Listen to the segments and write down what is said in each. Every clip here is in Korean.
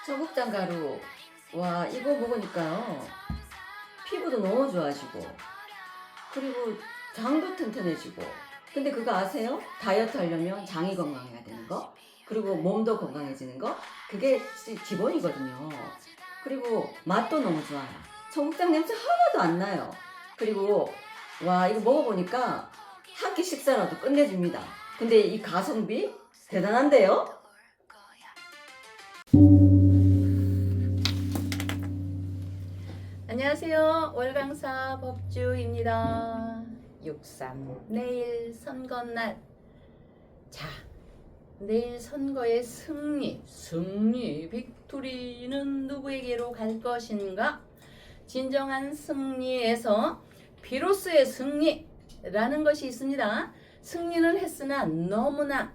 청국장 가루. 와, 이거 먹으니까요. 피부도 너무 좋아지고, 그리고 장도 튼튼해지고. 근데 그거 아세요? 다이어트 하려면 장이 건강해야 되는 거, 그리고 몸도 건강해지는 거. 그게 기본이거든요. 그리고 맛도 너무 좋아요. 청국장 냄새 하나도 안 나요. 그리고 와, 이거 먹어보니까 한 끼 식사라도 끝내줍니다. 근데 이 가성비 대단한데요? 안녕하세요. 월강사 법주입니다. 6.3 내일 선거날. 자, 내일 선거의 승리 빅토리는 누구에게로 갈 것인가? 진정한 승리에서 비로소의 승리라는 것이 있습니다. 승리는 했으나 너무나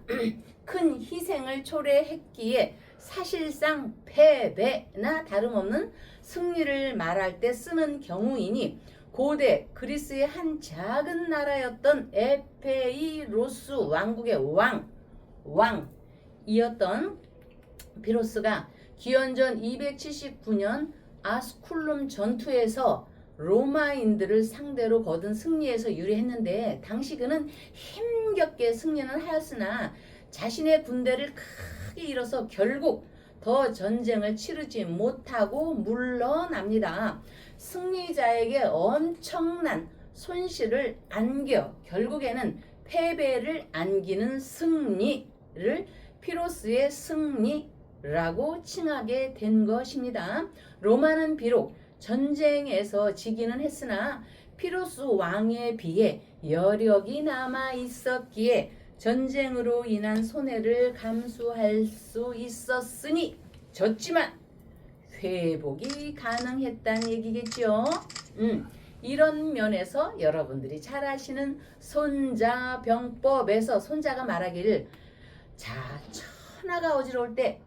큰 희생을 초래했기에 사실상 패배나 다름없는 승리를 말할 때 쓰는 경우이니, 고대 그리스의 한 작은 나라였던 에페이로스 왕국의 왕이었던 비로스가 기원전 279년 아스쿨룸 전투에서 로마인들을 상대로 거둔 승리에서 유리했는데, 당시 그는 힘겹게 승리는 하였으나 자신의 군대를 크게 잃어서 결국 더 전쟁을 치르지 못하고 물러납니다. 승리자에게 엄청난 손실을 안겨 결국에는 패배를 안기는 승리를 피로스의 승리라고 칭하게 된 것입니다. 로마는 비록 전쟁에서 지기는 했으나 피로스 왕에 비해 여력이 남아 있었기에 전쟁으로 인한 손해를 감수할 수 있었으니 졌지만 회복이 가능했다는 얘기겠죠. 이런 면에서 여러분들이 잘 아시는 손자병법에서 손자가 말하기를, 자, 천하가 어지러울 때,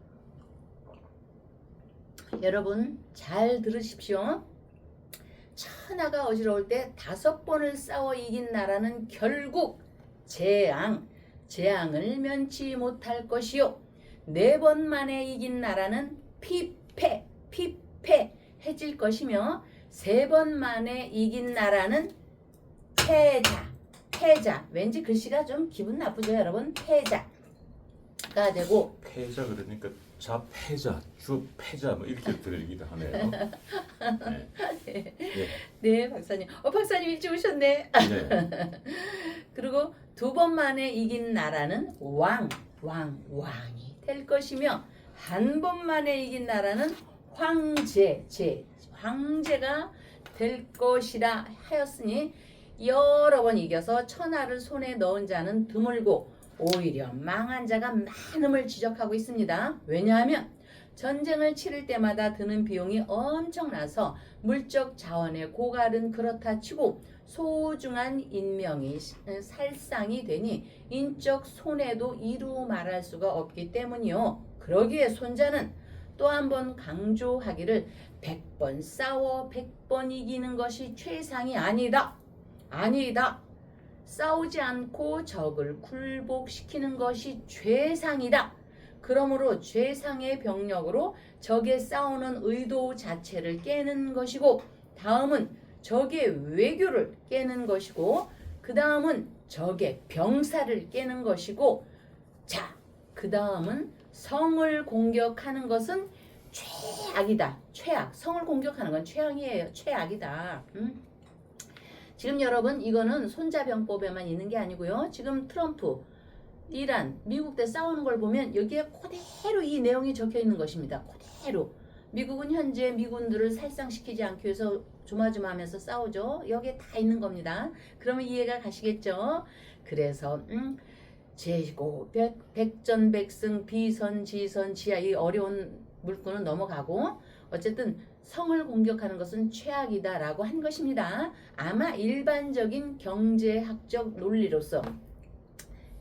여러분 잘 들으십시오. 천하가 어지러울 때 5번을 싸워 이긴 나라는 결국 재앙을 면치 못할 것이요, 4번 만에 이긴 나라는 피폐해질 것이며, 3번 만에 이긴 나라는 패자. 왠지 글씨가 좀 기분 나쁘죠, 여러분? 패자가 되고. 패자 그러니까 좌패자, 주패자 뭐 이렇게 들리기도 하네요. 네. 네, 박사님. 박사님 일찍 오셨네. 네. 그리고 2번 만에 이긴 나라는 왕이 될 것이며, 1번 만에 이긴 나라는 황제가 될 것이라 하였으니, 여러 번 이겨서 천하를 손에 넣은 자는 드물고 오히려 망한 자가 많음을 지적하고 있습니다. 왜냐하면 전쟁을 치를 때마다 드는 비용이 엄청나서 물적 자원의 고갈은 그렇다 치고 소중한 인명이 살상이 되니 인적 손해도 이루 말할 수가 없기 때문이요. 그러기에 손자는 또 한 번 강조하기를, 100번 싸워 100번 이기는 것이 최상이 아니다. 싸우지 않고 적을 굴복시키는 것이 최상이다. 그러므로 최상의 병력으로 적의 싸우는 의도 자체를 깨는 것이고, 다음은 적의 외교를 깨는 것이고, 그 다음은 적의 병사를 깨는 것이고, 자, 그 다음은 성을 공격하는 것은 최악이다. 성을 공격하는 건 최악이다. 지금 여러분, 이거는 손자병법에만 있는 게 아니고요. 지금 트럼프, 이란, 미국 대 싸우는 걸 보면 여기에 그대로 이 내용이 적혀 있는 것입니다. 그대로. 미국은 현재 미군들을 살상시키지 않기 위해서 조마조마하면서 싸우죠. 여기에 다 있는 겁니다. 그러면 이해가 가시겠죠? 그래서 제고 백전백승 비선지선지하, 이 어려운 물구는 넘어가고, 어쨌든 성을 공격하는 것은 최악이다라고 한 것입니다. 아마 일반적인 경제학적 논리로서,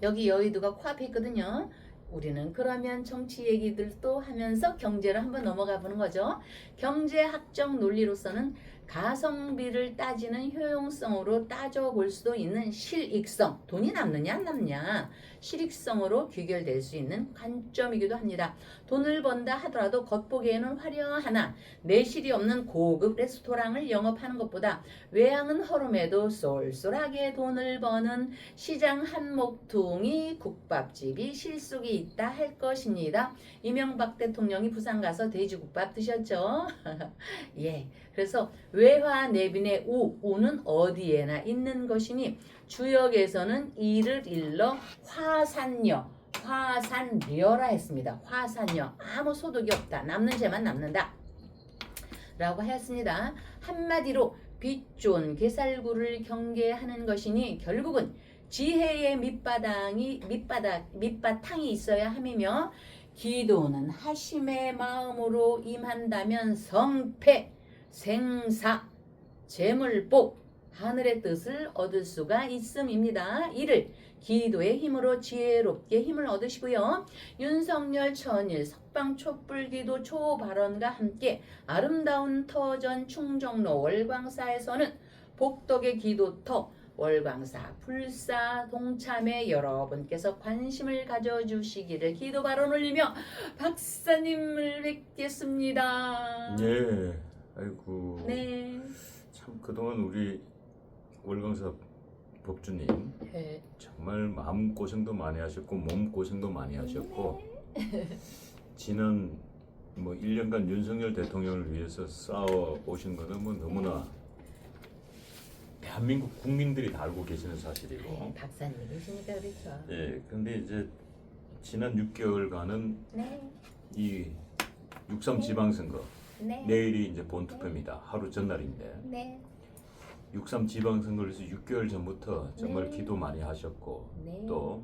여기 여의도가 코앞에 있거든요. 우리는 그러면 정치 얘기들도 하면서 경제로 한번 넘어가 보는 거죠. 경제학적 논리로서는 가성비를 따지는 효용성으로 따져볼 수도 있는 실익성, 돈이 남느냐 안 남느냐, 실익성으로 귀결될 수 있는 관점이기도 합니다. 돈을 번다 하더라도 겉보기에는 화려하나 내실이 없는 고급 레스토랑을 영업하는 것보다 외양은 허름해도 쏠쏠하게 돈을 버는 시장 한 목퉁이 국밥집이 실속이 있다 할 것입니다. 이명박 대통령이 부산 가서 돼지국밥 드셨죠? 예. 그래서 외화내빈의 우는 어디에나 있는 것이니 주역에서는 이를 일러 화산녀라 했습니다. 화산녀, 아무 소득이 없다. 남는 죄만 남는다 라고 하였습니다. 한마디로 빛 좋은 게살구를 경계하는 것이니 결국은 지혜의 밑바탕이 있어야 함이며, 기도는 하심의 마음으로 임한다면 성패, 생사, 재물복, 하늘의 뜻을 얻을 수가 있음입니다. 이를 기도의 힘으로 지혜롭게 힘을 얻으시고요. 윤석열 천일 석방 촛불기도 초발언과 함께 아름다운 터전 충정로 월광사에서는 복덕의 기도터 월광사 불사 동참에 여러분께서 관심을 가져주시기를 기도 발언 올리며 박사님을 뵙겠습니다. 예. 아이고. 네. 참 그동안 우리 월광사 법주님 네. 정말 마음 고생도 많이 하셨고 몸 고생도 많이 하셨고 지난 1년간 윤석열 대통령을 위해서 싸워 오신 거는 너무나 대한민국 국민들이 다 알고 계시는 사실이고. 박사님이 계시니까 그렇죠. 예. 근데 이제 지난 6개월간은 네. 이 6.3 지방선거 네. 내일이 이제 본투표입니다. 하루 전날인데. 네. 6.3 지방선거를 해서 6개월 전부터 정말 네. 기도 많이 하셨고 네. 또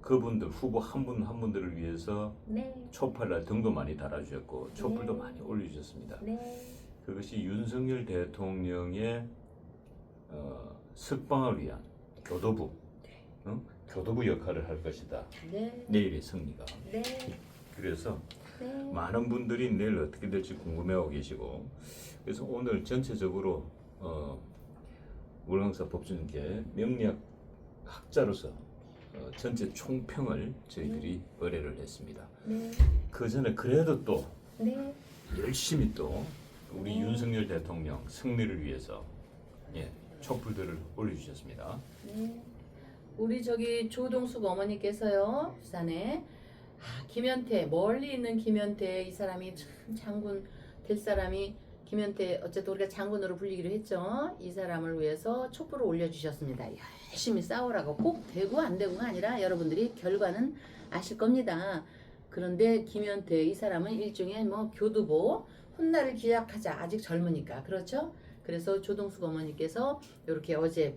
그분들 후보 한 분 한 분들을 위해서 네. 촛불날 등도 많이 달아주셨고 촛불도 네. 많이 올려주셨습니다. 네. 그것이 윤석열 대통령의 석방을 위한 교도부, 교도부 역할을 할 것이다. 네. 내일의 승리가. 네. 그래서 네. 많은 분들이 내일 어떻게 될지 궁금해하고 계시고, 그래서 오늘 전체적으로 월광사 법주님께 명리학 학자로서 전체 총평을 저희들이 의뢰를 했습니다. 네. 그 전에 그래도 또 네. 열심히 또 우리 네. 윤석열 대통령 승리를 위해서 촛불들을 올려주셨습니다. 네. 우리 저기 조동숙 어머니께서요, 부산에 김현태, 멀리 있는 김현태, 이 사람이 참 장군 될 사람이 김현태, 어쨌든 우리가 장군으로 불리기로 했죠. 이 사람을 위해서 촛불을 올려주셨습니다. 열심히 싸우라고. 꼭 되고 안 되고가 아니라 여러분들이 결과는 아실 겁니다. 그런데 김현태 이 사람은 일종의 교두보, 훗날을 기약하자. 아직 젊으니까. 그렇죠? 그래서 조동숙 어머니께서 이렇게 어제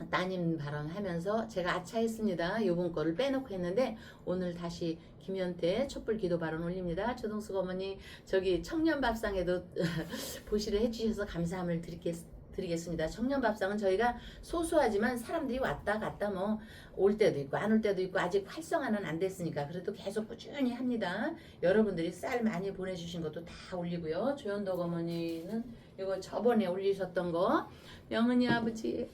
따님 발언하면서 제가 아차했습니다. 요번 거를 빼놓고 했는데 오늘 다시 김현태 촛불 기도 발언 올립니다. 조동숙 어머니 저기 청년밥상에도 보시를 해주셔서 감사함을 드리겠습니다. 청년밥상은 저희가 소소하지만 사람들이 왔다 갔다 올 때도 있고 안 올 때도 있고 아직 활성화는 안 됐으니까 그래도 계속 꾸준히 합니다. 여러분들이 쌀 많이 보내주신 것도 다 올리고요. 조현덕 어머니는 이거 저번에 올리셨던 거, 명은이 아버지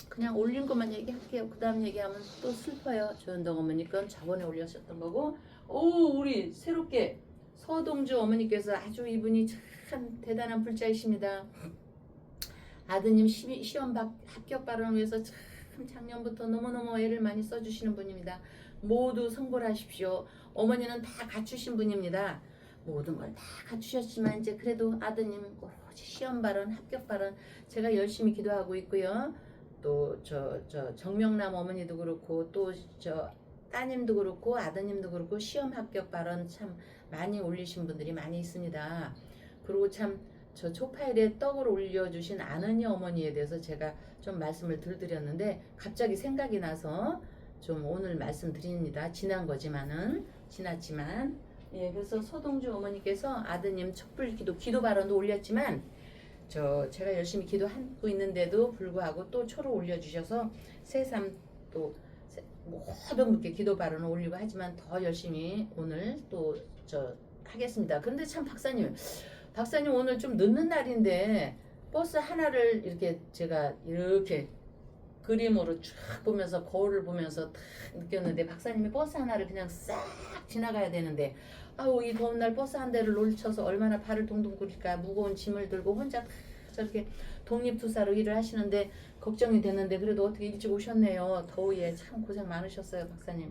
그냥 올린 것만 얘기할게요. 그 다음 얘기하면 또 슬퍼요. 조현덕 어머니 건 저번에 올리셨던 거고, 우리 새롭게 서동주 어머니께서 아주 이분이 참 대단한 불자이십니다. 아드님 시험 합격 발언을 위해서 참 작년부터 너무너무 애를 많이 써주시는 분입니다. 모두 성불 하십시오. 어머니는 다 갖추신 분입니다. 모든 걸 다 갖추셨지만 이제 그래도 아드님 오로지 시험 발언, 합격 발언 제가 열심히 기도하고 있고요. 또 저 정명남 어머니도 그렇고 또 저 따님도 그렇고 아드님도 그렇고 시험 합격 발언 참 많이 올리신 분들이 많이 있습니다. 그리고 참 저 초파일에 떡을 올려주신 아는이 어머니에 대해서 제가 좀 말씀을 드렸는데 갑자기 생각이 나서 좀 오늘 말씀드립니다. 지났지만 예, 그래서 서동주 어머니께서 아드님 촛불 기도 발언도 올렸지만 제가 열심히 기도하고 있는데도 불구하고 또 초를 올려주셔서 새삼 또 모든 분께 기도 발언을 올리고 하지만 더 열심히 오늘 또 하겠습니다. 그런데 참 박사님 박사님 오늘 좀 늦는 날인데 버스 하나를 이렇게 제가 이렇게 그림으로 쫙 보면서 거울을 보면서 딱 느꼈는데 박사님이 버스 하나를 그냥 싹 지나가야 되는데 아우 이 더운 날 버스 한 대를 놓쳐서 얼마나 발을 동동 구릴까 무거운 짐을 들고 혼자 저렇게 독립투사로 일을 하시는데 걱정이 됐는데 그래도 어떻게 일찍 오셨네요. 더위에 참 고생 많으셨어요 박사님.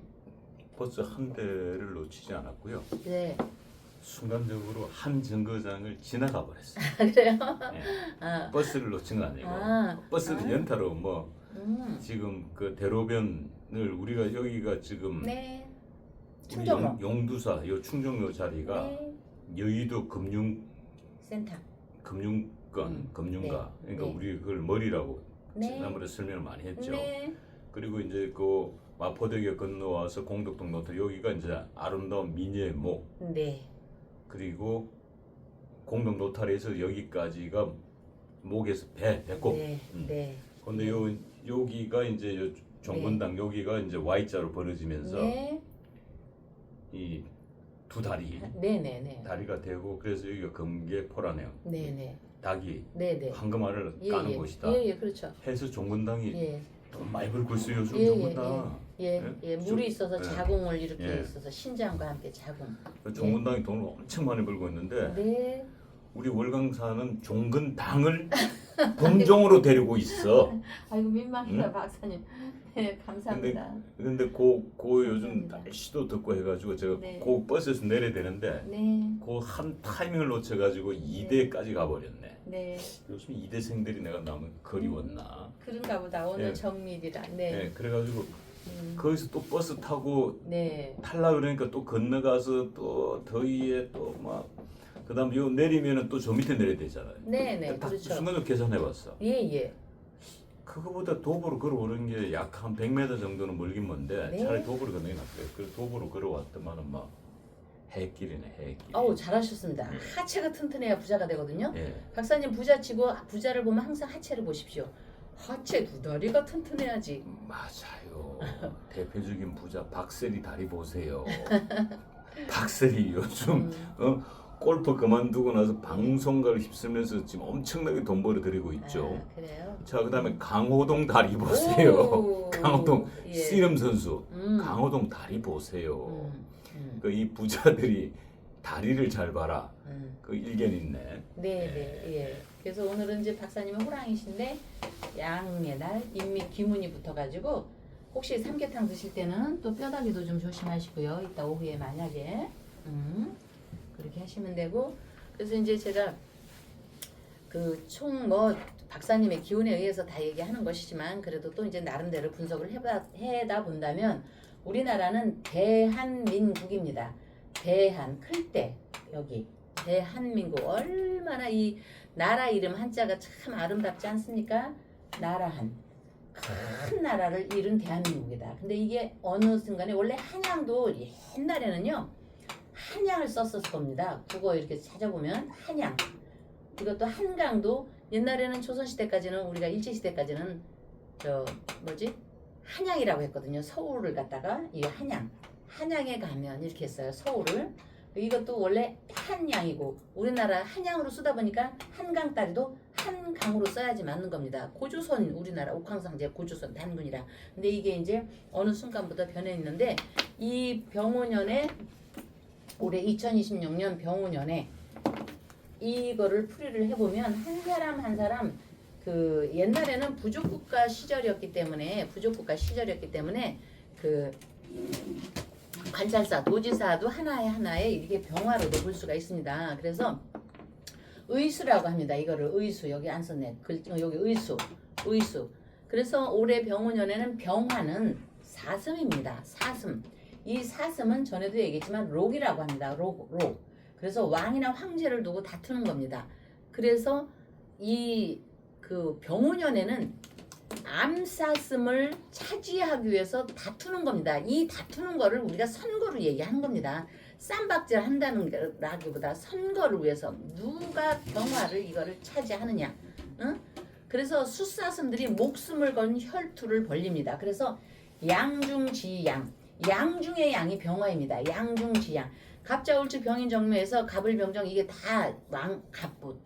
버스 한 대를 놓치지 않았고요. 네. 순간적으로 한 정거장을 지나가 버렸어요. 그래요? 예. 아, 버스를 놓친 건 아니고 버스를 아. 연타로 뭐 음. 지금 그 대로변을 우리가 여기가 지금 네. 우리 충정로. 용두사 요 충정로 자리가 네. 여의도 금융권 센터. 금융가 네. 그러니까 네. 우리 그걸 머리라고 네. 지난번에 설명을 많이 했죠. 네. 그리고 이제 그 마포대교 건너와서 공덕동 노트 여기가 이제 아름다운 미녀의 목 네. 그리고 공덕 노타리에서 여기까지가 목에서 배꼽. 네. 네. 근데 여기가 이제 요 종근당 여기가 이제 Y자로 벌어지면서 네. 이 두 다리 네네네. 다리가 되고 그래서 여기가 금계포라네요. 네네. 닭이 네네. 황금알을 예, 까는 예. 곳이다. 예, 그렇죠. 해서 종근당이 예. 돈 많이 벌고 있어요. 요즘 예, 종근당. 예, 예, 물이 있어서 예. 자궁을 이렇게 예. 있어서 신장과 함께 자궁. 종근당이 돈을 엄청 많이 벌고 있는데 네. 우리 월강사는 종근당을 본종으로 데리고 있어. 아이고 민망해요 응? 박사님. 네, 감사합니다. 근데 그 요즘 감사합니다. 날씨도 덥고 해가지고 제가 네. 그 버스에서 내려야 되는데 네. 그 한 타이밍을 놓쳐가지고 2대까지 가버렸네. 네. 요즘 2대생들이 내가 너무 그리웠나. 그런가 보다. 오늘 예. 정밀이라. 네. 네. 그래가지고 거기서 또 버스 타고 네. 탈라 그러니까 또 건너가서 또 더위에 또 막 그다음 요 내리면은 또 저 밑에 내려야 되잖아요. 네, 네. 딱 그렇죠. 순간적으로 계산해봤어. 예, 예. 그거보다 도보로 걸어오는 게 약 한 100m 정도는 멀긴 먼데 네. 차라리 도보로 걷는 게 낫고요. 그래서 도보로 걸어왔더만은 막 해길이네 해길. 어우, 잘하셨습니다. 하체가 튼튼해야 부자가 되거든요. 예. 박사님 부자치고 부자를 보면 항상 하체를 보십시오. 하체 두 다리가 튼튼해야지. 맞아요. 대표적인 부자 박세리 다리 보세요. 박세리 요즘 골프 그만두고 나서 방송가를 휩쓸면서 지금 엄청나게 돈 벌어들이고 있죠. 아, 그래요? 자 그다음에 강호동 다리 보세요. 오, 강호동 예. 씨름 선수 음. 강호동 다리 보세요. 음. 그 이 부자들이 다리를 잘 봐라. 음. 그 일견 있네. 네, 네, 예. 그래서 오늘은 이제 박사님은 호랑이신데 양의 날 인미 귀문이 붙어가지고 혹시 삼계탕 드실 때는 또 뼈다귀도 좀 조심하시고요. 이따 오후에 만약에 그렇게 하시면 되고 그래서 이제 제가 그 총 뭐 박사님의 기운에 의해서 다 얘기하는 것이지만 그래도 또 이제 나름대로 분석을 해다 본다면 우리나라는 대한민국입니다. 대한 클 때 여기 대한민국 얼마나 이 나라 이름 한자가 참 아름답지 않습니까? 나라한 큰 나라를 이룬 대한민국이다. 근데 이게 어느 순간에 원래 한양도 옛날에는요 한양을 썼었을 겁니다. 국어 이렇게 찾아보면 한양 이것도 한강도 옛날에는 조선시대까지는 우리가 일제시대까지는 저 뭐지 한양이라고 했거든요. 서울을 갖다가 이 한양에 가면 이렇게 했어요. 서울을 이것도 원래 한양이고 우리나라 한양으로 쓰다 보니까 한강 다리도 한강으로 써야지 맞는 겁니다. 고조선 우리나라 옥황상제 고조선 단군이라. 근데 이게 이제 어느 순간부터 변해 있는데 이 병오년에 올해 2026년 병오년에 이거를 풀이를 해보면 한 사람 한 사람 그 옛날에는 부족국가 시절이었기 때문에 그 관찰사 도지사도 하나에 이렇게 병화로도 볼 수가 있습니다. 그래서 의수라고 합니다. 이거를 의수 여기 안 썼네. 여기 의수. 그래서 올해 병오년에는 병화는 사슴입니다. 사슴. 이 사슴은 전에도 얘기했지만 록이라고 합니다. 록. 그래서 왕이나 황제를 두고 다투는 겁니다. 그래서 이 그 병오년에는 암사슴을 차지하기 위해서 다투는 겁니다. 이 다투는 거를 우리가 선거로 얘기하는 겁니다. 쌈박질 한다는 라기보다 선거를 위해서 누가 병화를 이거를 차지하느냐. 응? 그래서 숫사슴들이 목숨을 건 혈투를 벌립니다. 그래서 양중지양. 양중의 양이 병화입니다. 양중지양. 갑자울주 병인정묘에서 갑을병정 이게 다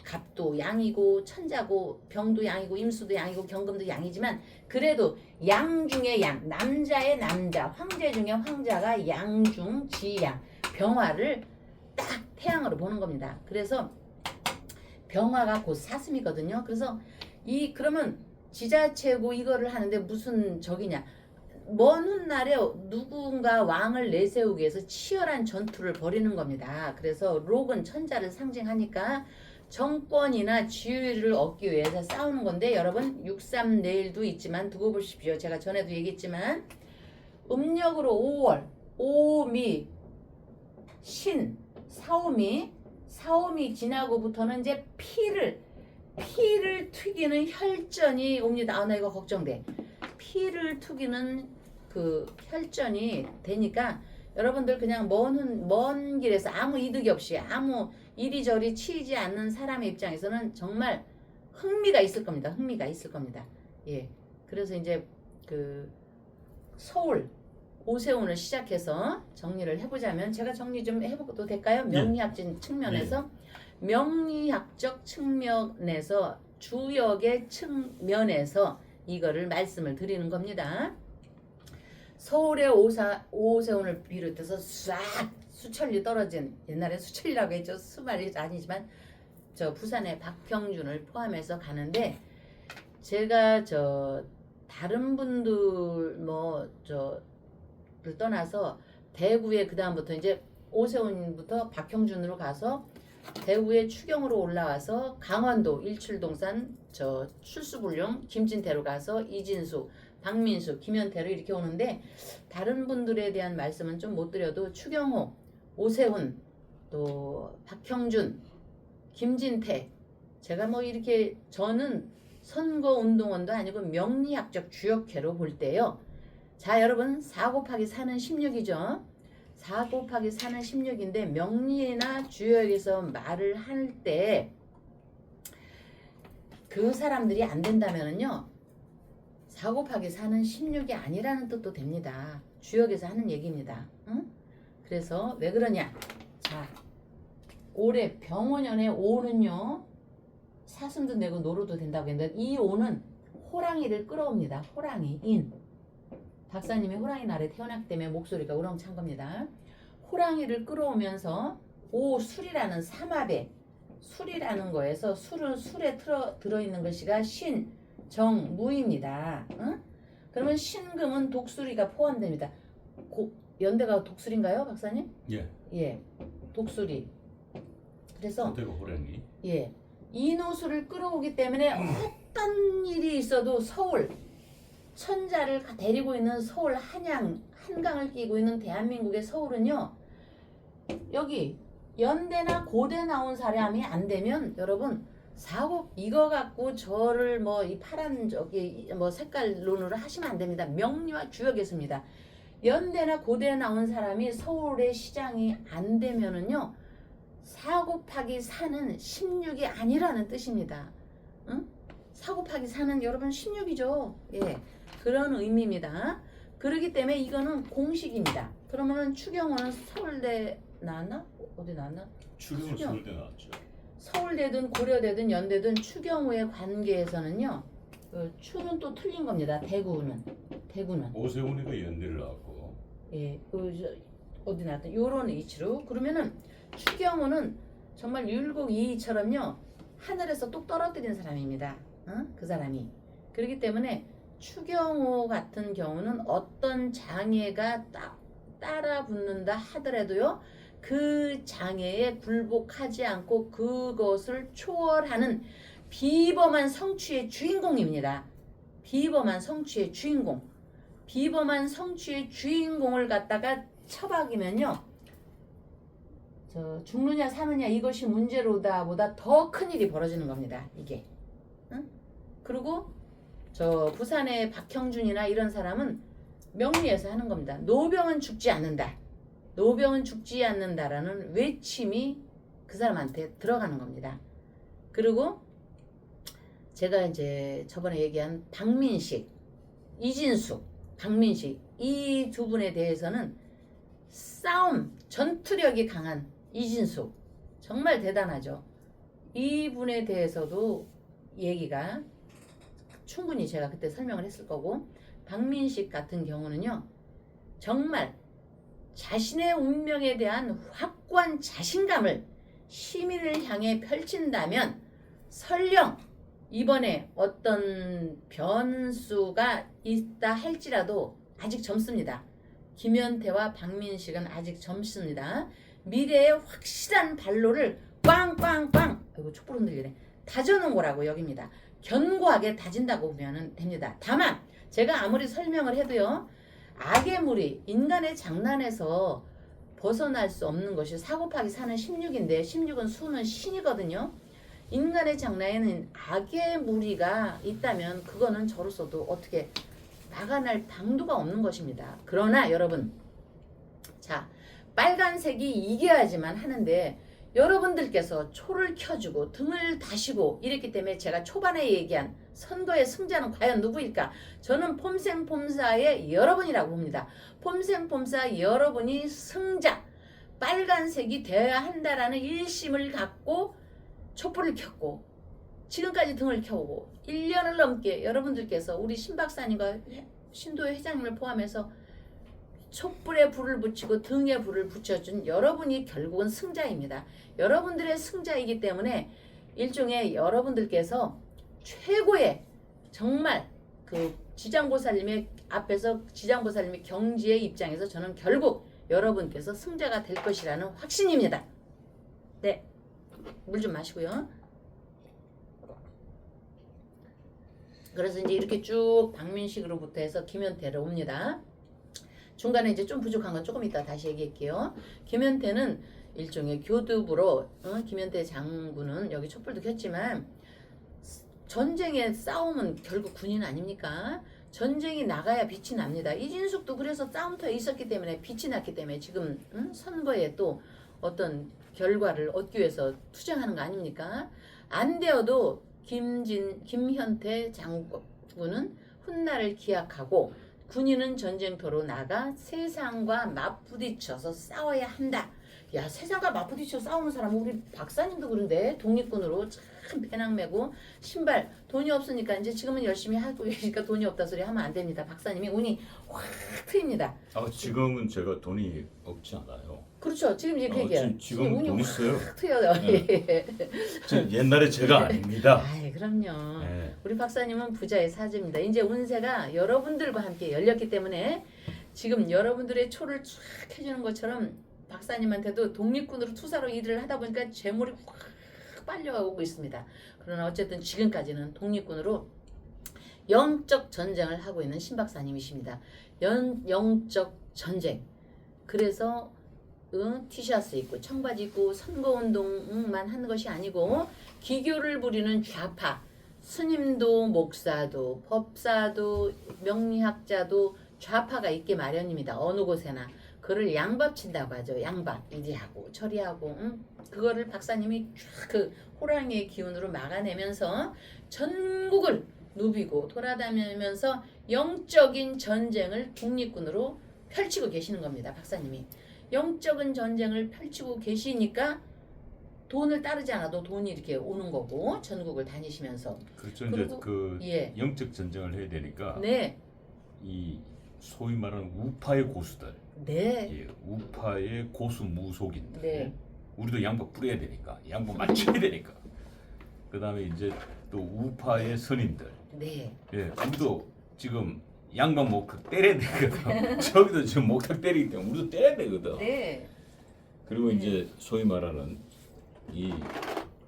갑도 양이고 천자고 병도 양이고 임수도 양이고 경금도 양이지만 그래도 양 중에 양, 남자의 남자, 황제 중에 황자가 양중 지양, 병화를 딱 태양으로 보는 겁니다. 그래서 병화가 곧 사슴이거든요. 그래서 그러면 지자체고 이거를 하는데 무슨 적이냐? 먼 훗날에 누군가 왕을 내세우기 위해서 치열한 전투를 벌이는 겁니다. 그래서 록은 천자를 상징하니까 정권이나 지위를 얻기 위해서 싸우는 건데 여러분 6.3 내일도 있지만 두고 보십시오. 제가 전에도 얘기했지만 음력으로 5월, 오미, 신, 사오미 지나고부터는 이제 피를 튀기는 혈전이 옵니다. 나 이거 걱정돼. 피를 튀기는 그 혈전이 되니까 여러분들 그냥 먼 길에서 아무 이득이 없이 아무 이리저리 치이지 않는 사람의 입장에서는 정말 흥미가 있을 겁니다. 흥미가 있을 겁니다. 예. 그래서 이제 그 서울 오세훈을 시작해서 정리를 해보자면 제가 정리 좀 해봐도 될까요? 명리학적 측면에서 명리학적 측면에서 주역의 측면에서 이거를 말씀을 드리는 겁니다. 서울의 오세훈을 비롯해서 싹 수천리 떨어진 옛날에 수천리라고 했죠. 수말이 아니지만 저 부산의 박평준을 포함해서 가는데 제가 다른 분들 를 떠나서 대구에 그 다음부터 이제 오세훈부터 박형준으로 가서 대구에 추경으로 올라와서 강원도 일출동산 출수불령 김진태로 가서 이진수, 박민수, 김현태로 이렇게 오는데 다른 분들에 대한 말씀은 좀 못 드려도 추경호, 오세훈, 또 박형준, 김진태 제가 이렇게 저는 선거운동원도 아니고 명리학적 주역회로 볼 때요. 자 여러분 4 곱하기 4는 16이죠. 4 곱하기 4는 16인데 명리나 주역에서 말을 할 때 그 사람들이 안 된다면은요 4 곱하기 4는 16이 아니라는 뜻도 됩니다. 주역에서 하는 얘기입니다. 응? 그래서 왜 그러냐? 자 올해 병원년의 5는요 사슴도 내고 노루도 된다고 했는데 이 5는 호랑이를 끌어옵니다. 호랑이 인 박사님이 호랑이 날에 태어났기 때문에 목소리가 우렁찬 겁니다. 호랑이를 끌어오면서 오술이라는 삼합에 술이라는 거에서 술은 술에 들어있는 것이가 신, 정, 무입니다. 응? 그러면 신금은 독수리가 포함됩니다. 연대가 독수리인가요, 박사님? 예. 예, 독수리. 그래서 연대가 호랑이. 예, 인호수를 끌어오기 때문에 어떤 일이 있어도 서울 천자를 데리고 있는 서울 한강을 끼고 있는 대한민국의 서울은요 여기 연대나 고대 나온 사람이 안 되면 여러분 사고 이거 갖고 저를 이 파란 색깔 논으로 하시면 안 됩니다. 명리와 주역에 있습니다. 연대나 고대 나온 사람이 서울의 시장이 안 되면은요 4 곱하기 4는 16이 아니라는 뜻입니다. 응? 4 곱하기 4는 여러분 16이죠. 예. 그런 의미입니다. 그렇기 때문에 이거는 공식입니다. 그러면은 추경호는 서울대 나왔나? 어디 나왔나? 추경호 서울대 나왔죠. 서울대든 고려대든 연대든 추경호의 관계에서는요. 추는 또 틀린 겁니다. 대구는. 오세훈이가 연대를 나왔고. 예. 어디 나왔다. 요런 위치로. 그러면은 추경호는 정말 율곡 이이처럼요. 하늘에서 똑 떨어뜨린 사람입니다. 그 사람이. 그렇기 때문에 추경호 같은 경우는 어떤 장애가 따라 붙는다 하더라도요 그 장애에 굴복하지 않고 그것을 초월하는 비범한 성취의 주인공입니다. 비범한 성취의 주인공. 비범한 성취의 주인공을 갖다가 처박이면요 죽느냐 사느냐 이것이 문제로다 보다 더 큰일이 벌어지는 겁니다. 이게. 응? 그리고 부산의 박형준이나 이런 사람은 명리에서 하는 겁니다. 노병은 죽지 않는다. 노병은 죽지 않는다라는 외침이 그 사람한테 들어가는 겁니다. 그리고 제가 이제 저번에 얘기한 박민식, 이진숙, 박민식 이 두 분에 대해서는 싸움, 전투력이 강한 이진숙 정말 대단하죠. 이분에 대해서도 얘기가 충분히 제가 그때 설명을 했을 거고 박민식 같은 경우는요. 정말 자신의 운명에 대한 확고한 자신감을 시민을 향해 펼친다면 설령 이번에 어떤 변수가 있다 할지라도 아직 젊습니다. 김현태와 박민식은 아직 젊습니다. 미래의 확실한 발로를 꽝꽝꽝 이거 촛불 흔들리네. 다져놓은 거라고 여깁니다. 견고하게 다진다고 보면 됩니다. 다만 제가 아무리 설명을 해도요. 악의 무리, 인간의 장난에서 벗어날 수 없는 것이 사고파기 사는 16인데 16은 수는 신이거든요. 인간의 장난에는 악의 무리가 있다면 그거는 저로서도 어떻게 막아낼 방도가 없는 것입니다. 그러나 여러분, 자, 빨간색이 이겨야지만 하는데 여러분들께서 초를 켜주고 등을 다시고 이랬기 때문에 제가 초반에 얘기한 선거의 승자는 과연 누구일까? 저는 폼생폼사의 여러분이라고 봅니다. 폼생폼사 여러분이 승자, 빨간색이 되어야 한다라는 일심을 갖고 촛불을 켰고 지금까지 등을 켜오고 1년을 넘게 여러분들께서 우리 신 박사님과 신도의 회장님을 포함해서 촛불에 불을 붙이고 등에 불을 붙여준 여러분이 결국은 승자입니다. 여러분들의 승자이기 때문에 일종의 여러분들께서 최고의 정말 그 지장보살님의 앞에서 지장보살님의 경지의 입장에서 저는 결국 여러분께서 승자가 될 것이라는 확신입니다. 네, 물 좀 마시고요. 그래서 이제 이렇게 쭉 박민식으로부터 해서 김현태로 옵니다. 중간에 이제 좀 부족한 건 조금 이따 다시 얘기할게요. 김현태는 일종의 교두부로 김현태 장군은 여기 촛불도 켰지만 전쟁의 싸움은 결국 군인 아닙니까? 전쟁이 나가야 빛이 납니다. 이진숙도 그래서 싸움터에 있었기 때문에 빛이 났기 때문에 지금 선거에 또 어떤 결과를 얻기 위해서 투쟁하는 거 아닙니까? 안 되어도 김현태 장군은 훗날을 기약하고 군인은 전쟁터로 나가 세상과 맞부딪혀서 싸워야 한다. 야, 세상과 맞부딪혀 싸우는 사람은 우리 박사님도 그런데 독립군으로 참 배낭 메고 신발 돈이 없으니까 이제 지금은 열심히 하고 계시니까 돈이 없다 소리 하면 안 됩니다. 박사님이 운이 확 트입니다. 아, 지금은 제가 돈이 없지 않아요. 그렇죠. 지금 이제 그 얘기예요. 지금 운이 돈 있어요. 확 트여요. 네. 옛날에 제가 아닙니다. 아이, 그럼요. 네. 우리 박사님은 부자의 사주입니다. 이제 운세가 여러분들과 함께 열렸기 때문에 지금 여러분들의 초를 쫙 해주는 것처럼 박사님한테도 독립군으로 투사로 일을 하다 보니까 재물이 확 빨려가고 있습니다. 그러나 어쨌든 지금까지는 독립군으로 영적 전쟁을 하고 있는 신 박사님이십니다. 영적 전쟁. 그래서 티셔츠 입고 청바지 입고 선거운동만 하는 것이 아니고 기교를 부리는 좌파, 스님도 목사도 법사도 명리학자도 좌파가 있게 마련입니다. 어느 곳에나. 그를 양밥 친다고 하죠. 양밥 이리하고 저리하고 그거를 박사님이 쫙 그 호랑이의 기운으로 막아내면서 전국을 누비고 돌아다니면서 영적인 전쟁을 독립군으로 펼치고 계시는 겁니다. 박사님이 영적인 전쟁을 펼치고 계시니까 돈을 따르지 않아도 돈이 이렇게 오는 거고 전국을 다니시면서 그렇죠. 이제 그리고, 그 예. 영적 전쟁을 해야 되니까 네, 이 소위 말하는 우파의 고수들, 네, 예, 우파의 고수 무속인들, 네. 우리도 양복 뿌려야 되니까, 양복 맞춰야 되니까. 그 다음에 이제 또 우파의 선인들, 네, 예, 우리도 지금 양반 목탁 때려야 되거든. 저기도 지금 목탁 때리기 때문에 우리도 때려야 되거든. 네, 그리고 이제 소위 말하는 이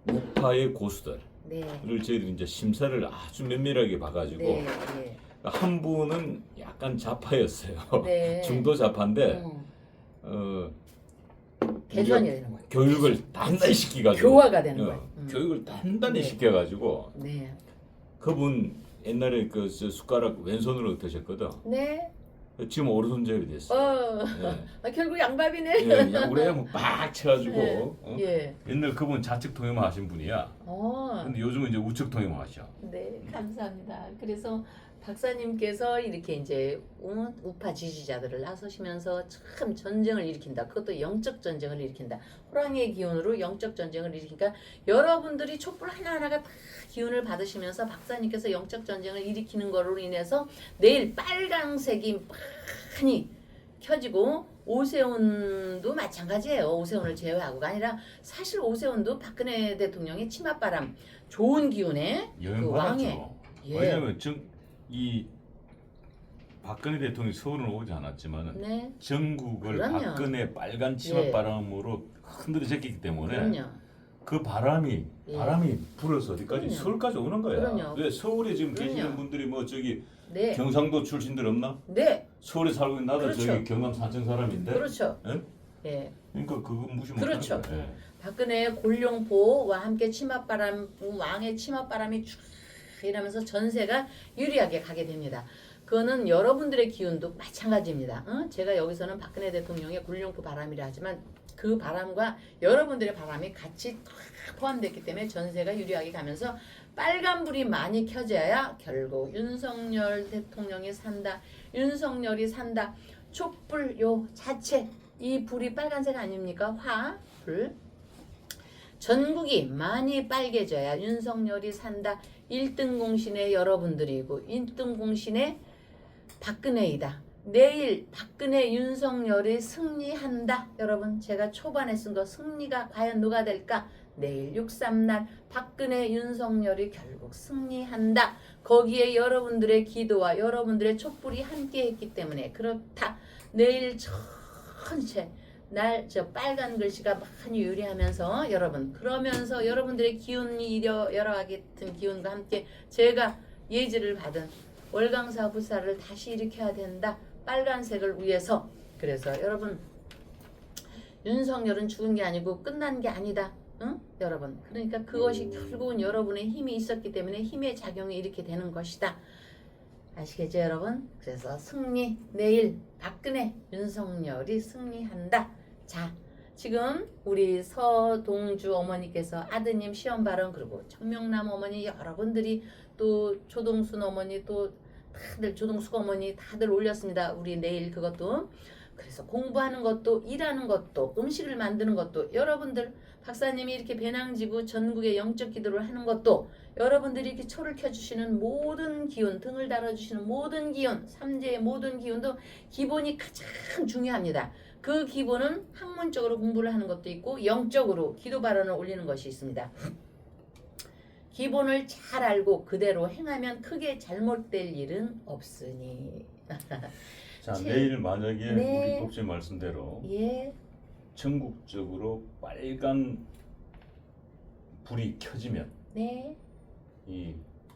우파의 고수들을 네, 저희들이 이제 심사를 아주 면밀하게 봐가지고 네, 네. 한 분은 약간 좌파였어요. 네. 중도 좌파인데 우리가 개선이 되는 거예요. 교육을 단단히 시켜가지고 교화가 되는 거예요. 교육을 단단히 네. 시켜가지고 네, 그분 옛날에 그 숟가락 왼손으로 드셨거든. 네. 지금 오른손잡이 됐어요. 결국 양밥이네. 예, 우리 한번 빡 쳐가지고 네. 예. 옛날 그분 좌측 통역만 하신 분이야. 근데 요즘은 이제 우측 통역만 하셔. 네, 감사합니다. 그래서 박사님께서 이렇게 이제 우파 지지자들을 나서시면서 참 전쟁을 일으킨다. 그것도 영적 전쟁을 일으킨다. 호랑이의 기운으로 영적 전쟁을 일으키니까 여러분들이 촛불 하나하나가 다 기운을 받으시면서 박사님께서 영적 전쟁을 일으키는 거로 인해서 내일 빨강색이 많이 켜지고 오세훈도 마찬가지예요. 오세훈을 제외하고가 아니라 사실 오세훈도 박근혜 대통령의 치맛바람 좋은 기운에 영향 그 받았죠. 왕의 예. 왜냐하면 이 박근혜 대통령이 서울은 오지 않았지만 네. 전국을 그럼요. 박근혜 빨간 치맛바람으로 흔들어 제끼기 때문에 그럼요. 그 바람이 예. 불어서 어디까지 그럼요. 서울까지 오는 거야. 그럼요. 왜 서울에 지금 그럼요. 계시는 분들이 뭐 저기 네. 경상도 출신들 없나? 네. 서울에 살고 있는 나도 그렇죠. 저기 경남 산청 사람인데. 그렇죠. 예? 예. 그러니까 그거 무시 못 그렇죠. 하는 거야. 예. 박근혜 골룡포와 함께 치맛바람 왕의 치맛바람이 쫙 이러면서 전세가 유리하게 가게 됩니다. 그거는 여러분들의 기운도 마찬가지입니다. 제가 여기서는 박근혜 대통령의 골룡포 바람이라 하지만 그 바람과 여러분들의 바람이 같이 탁 포함됐기 때문에 전세가 유리하게 가면서 빨간불이 많이 켜져야 결국 윤석열 대통령이 산다. 윤석열이 산다. 촛불 요 자체 이 불이 빨간색 아닙니까? 화, 불. 전국이 많이 빨개져야 윤석열이 산다. 1등 공신의 여러분들이고 1등 공신의 박근혜이다. 내일 박근혜 윤석열이 승리한다. 여러분 제가 초반에 쓴 거 승리가 과연 누가 될까? 내일 6.3날 박근혜 윤석열이 결국 승리한다. 거기에 여러분들의 기도와 여러분들의 촛불이 함께했기 때문에 그렇다. 내일 전체 날 저 빨간 글씨가 많이 유리하면서 여러분 그러면서 여러분들의 기운이 여러 같은 기운과 함께 제가 예지를 받은 월강사 부사를 다시 일으켜야 된다. 빨간색을 위해서. 그래서 여러분 윤석열은 죽은 게 아니고 끝난 게 아니다. 응? 여러분 그러니까 그것이 결국은 여러분의 힘이 있었기 때문에 힘의 작용이 이렇게 되는 것이다. 아시겠죠 여러분? 그래서 승리 내일 박근혜 윤석열이 승리한다. 자 지금 우리 서동주 어머니께서 아드님 시험 발언 그리고 청명남 어머니 여러분들이 또 조동순 어머니 또 다들 조동숙 어머니 다들 올렸습니다. 우리 내일 그것도 그래서 공부하는 것도 일하는 것도 음식을 만드는 것도 여러분들 박사님이 이렇게 배낭지고 전국에 영적 기도를 하는 것도 여러분들이 이렇게 초를 켜주시는 모든 기운 등을 달아주시는 모든 기운 삼재의 모든 기운도 기본이 가장 중요합니다. 그 기본은 학문적으로 공부를 하는 것도 있고 영적으로 기도 발언을 올리는 것이 있습니다. 기본을 잘 알고 그대로 행하면 크게 잘못될 일은 없으니. 자 내일 만약에 네. 우리 독재 말씀대로 예. 전국적으로 빨간 불이 켜지면 네. 이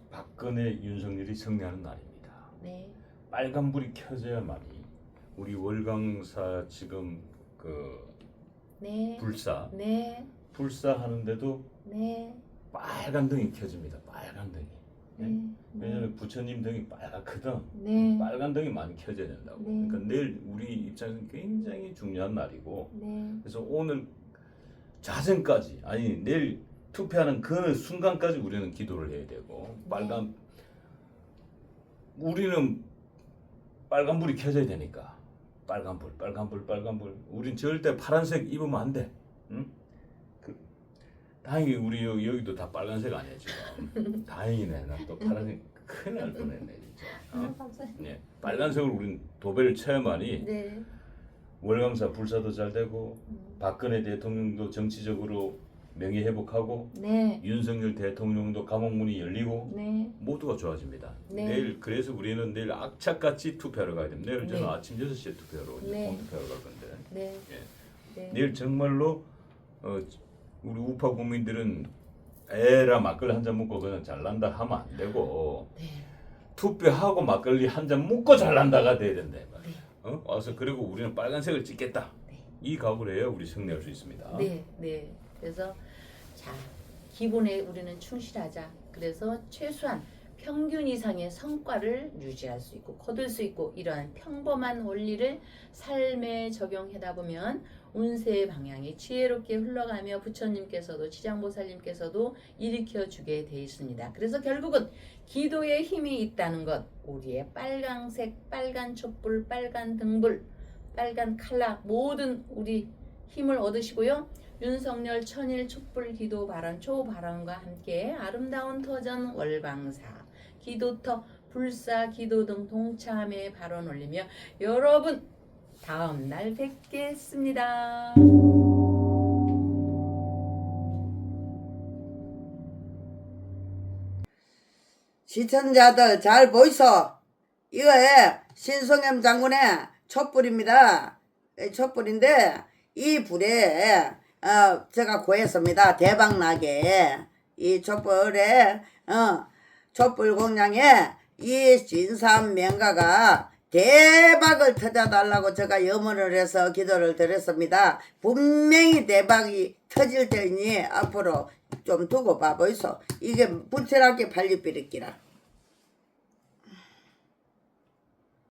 박근혜 윤석열이 승리하는 날입니다. 네. 빨간 불이 켜져야만이 우리 월강사 지금 그 네. 불사 네. 하는데도 네. 빨간 등이 켜집니다. 빨간 등이. 네. 왜냐하면 부처님 등이 빨갛거든. 네. 빨간 등이 많이 켜져야 된다고. 네. 그러니까 내일 우리 입장에서는 굉장히 중요한 날이고 네. 그래서 오늘 자정까지 아니 내일 투표하는 그 순간까지 우리는 기도를 해야 되고 우리는 빨간불이 켜져야 되니까 빨간불 우린 절대 파란색 입으면 안 돼. 응? 다행히 우리 여기도 다 빨간색 아니야 지금. 다행이네. 나 또 파란색 큰일 날 뻔했네 진짜. 박사님. 네, 빨간색으로 우린 도배를 쳐야만이 네. 월강사 불사도 잘 되고 박근혜 대통령도 정치적으로 명예 회복하고 네. 윤석열 대통령도 감옥문이 열리고 네. 모두가 좋아집니다. 네. 내일 그래서 우리는 내일 악착같이 투표하러 가야 됩니다. 내일 저는 네. 아침 6시에 투표하러 이제 네. 본투표하러 갈 건데 네. 예. 네. 내일 정말로 우리 우파 국민들은 에라 막걸리 한 잔 먹고 그냥 잘난다 하면 안 되고 네. 투표하고 막걸리 한 잔 먹고 잘난다가 돼야 된다 이 말이야. 네. 와서 그리고 우리는 빨간색을 찍겠다. 네. 이 각오를 해야 우리 승리할 수 있습니다. 네, 네. 그래서 자 기본에 우리는 충실하자. 그래서 최소한 평균 이상의 성과를 유지할 수 있고 거둘 수 있고 이러한 평범한 원리를 삶에 적용하다 보면 운세의 방향이 지혜롭게 흘러가며 부처님께서도 지장보살님께서도 일으켜 주게 돼 있습니다. 그래서 결국은 기도에 힘이 있다는 것, 우리의 빨강색, 빨간 촛불, 빨간 등불, 빨간 칼라 모든 우리 힘을 얻으시고요. 윤석열 천일 촛불 기도 발언 초발언과 함께 아름다운 터전 월광사 기도터 불사 기도 등 동참에 발언 올리며 여러분 다음 날 뵙겠습니다. 시청자들 잘 보이소? 이거에 신성엽 장군의 촛불입니다. 촛불인데 이 불에 제가 구했습니다. 대박나게 이 촛불에 촛불 공양에 이 진삼 명가가 대박을 터져달라고 제가 염원을 해서 기도를 드렸습니다. 분명히 대박이 터질 테니 앞으로 좀 두고 봐보이소. 이게 불철하게 발리비리기라.